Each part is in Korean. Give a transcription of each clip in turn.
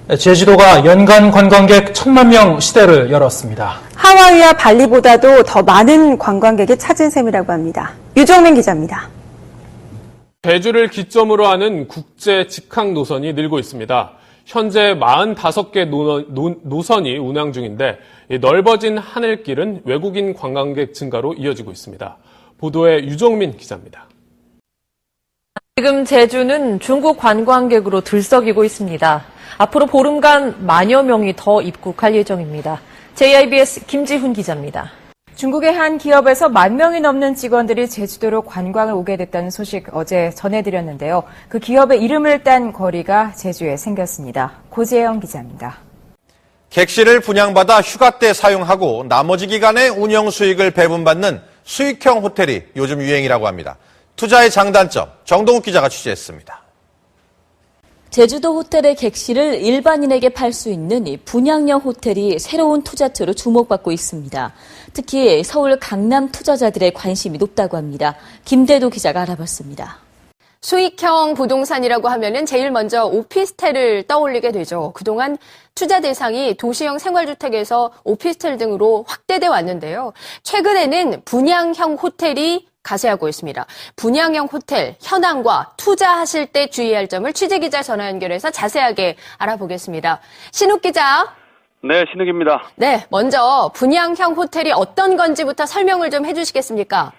제주도가 연간 관광객 1,000만 명 시대를 열었습니다. 하와이와 발리보다도 더 많은 관광객이 찾은 셈이라고 합니다. 유정민 기자입니다. 제주를 기점으로 하는 국제 직항 노선이 늘고 있습니다. 현재 45개 노선이 운항 중인데 넓어진 하늘길은 외국인 관광객 증가로 이어지고 있습니다. 보도에 유정민 기자입니다. 지금 제주는 중국 관광객으로 들썩이고 있습니다. 앞으로 보름간 만여 명이 더 입국할 예정입니다. JIBS 김지훈 기자입니다. 중국의 한 기업에서 10,000명이 넘는 직원들이 제주도로 관광을 오게 됐다는 소식 어제 전해드렸는데요. 그 기업의 이름을 딴 거리가 제주에 생겼습니다. 고재영 기자입니다. 객실을 분양받아 휴가 때 사용하고 나머지 기간에 운영 수익을 배분받는 수익형 호텔이 요즘 유행이라고 합니다. 투자의 장단점, 정동욱 기자가 취재했습니다. 제주도 호텔의 객실을 일반인에게 팔 수 있는 분양형 호텔이 새로운 투자처로 주목받고 있습니다. 특히 서울 강남 투자자들의 관심이 높다고 합니다. 김대도 기자가 알아봤습니다. 수익형 부동산이라고 하면은 제일 먼저 오피스텔을 떠올리게 되죠. 그동안 투자 대상이 도시형 생활주택에서 오피스텔 등으로 확대돼 왔는데요. 최근에는 분양형 호텔이 가세하고 있습니다. 분양형 호텔 현황과 투자하실 때 주의할 점을 취재기자 전화 연결해서 자세하게 알아보겠습니다. 신욱 기자. 네, 신욱입니다. 네, 먼저 분양형 호텔이 어떤 건지부터 설명을 좀 해주시겠습니까?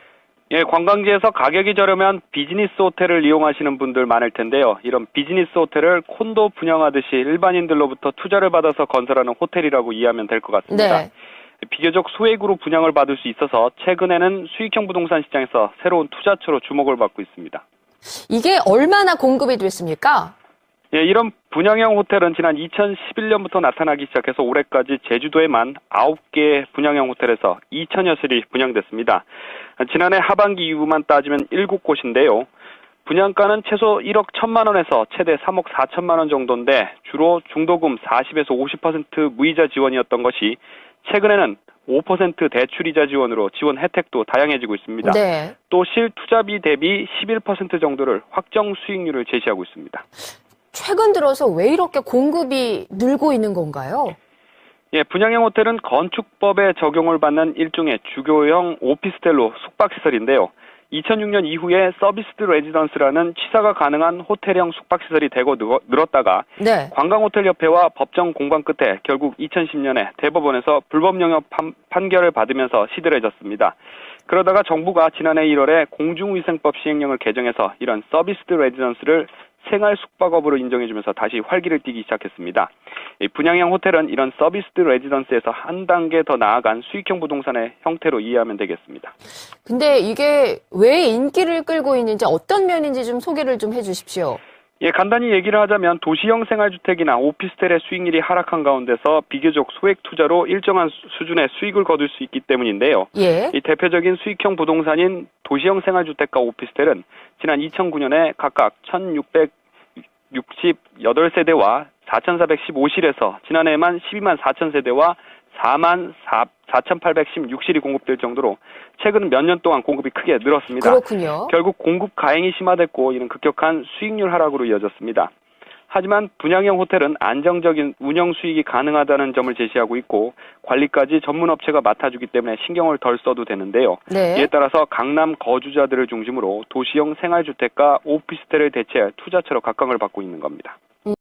예, 관광지에서 가격이 저렴한 비즈니스 호텔을 이용하시는 분들 많을 텐데요. 이런 비즈니스 호텔을 콘도 분양하듯이 일반인들로부터 투자를 받아서 건설하는 호텔이라고 이해하면 될 것 같습니다. 네. 비교적 소액으로 분양을 받을 수 있어서 최근에는 수익형 부동산 시장에서 새로운 투자처로 주목을 받고 있습니다. 이게 얼마나 공급이 됐습니까? 예, 이런 분양형 호텔은 지난 2011년부터 나타나기 시작해서 올해까지 제주도에만 9개의 분양형 호텔에서 2,000여 실이 분양됐습니다. 지난해 하반기 이후만 따지면 7곳인데요. 분양가는 최소 1억 1천만 원에서 최대 3억 4천만 원 정도인데 주로 중도금 40에서 50% 무이자 지원이었던 것이 최근에는 5% 대출이자 지원으로 지원 혜택도 다양해지고 있습니다. 네. 또 실투자비 대비 11% 정도를 확정 수익률을 제시하고 있습니다. 최근 들어서 왜 이렇게 공급이 늘고 있는 건가요? 예, 분양형 호텔은 건축법에 적용을 받는 일종의 주거형 오피스텔로 숙박시설인데요. 2006년 이후에 서비스드 레지던스라는 취사가 가능한 호텔형 숙박시설이 대거 늘었다가 네. 관광호텔협회와 법정 공방 끝에 결국 2010년에 대법원에서 불법 영업 판결을 받으면서 시들해졌습니다. 그러다가 정부가 지난해 1월에 공중위생법 시행령을 개정해서 이런 서비스드 레지던스를 생활 숙박업으로 인정해주면서 다시 활기를 띠기 시작했습니다. 이 분양형 호텔은 이런 서비스드 레지던스에서 한 단계 더 나아간 수익형 부동산의 형태로 이해하면 되겠습니다. 근데 이게 왜 인기를 끌고 있는지 어떤 면인지 좀 소개를 좀 해주십시오. 예, 간단히 얘기를 하자면 도시형 생활주택이나 오피스텔의 수익률이 하락한 가운데서 비교적 소액 투자로 일정한 수준의 수익을 거둘 수 있기 때문인데요. 예. 이 대표적인 수익형 부동산인 도시형 생활주택과 오피스텔은 지난 2009년에 각각 1,668세대와 4,415실에서 지난해에만 12만 4천 세대와 4만 4,816실이 공급될 정도로 최근 몇 년 동안 공급이 크게 늘었습니다. 그렇군요. 결국 공급 가행이 심화됐고 이는 급격한 수익률 하락으로 이어졌습니다. 하지만 분양형 호텔은 안정적인 운영 수익이 가능하다는 점을 제시하고 있고 관리까지 전문 업체가 맡아주기 때문에 신경을 덜 써도 되는데요. 네. 이에 따라서 강남 거주자들을 중심으로 도시형 생활주택과 오피스텔을 대체할 투자처로 각광을 받고 있는 겁니다.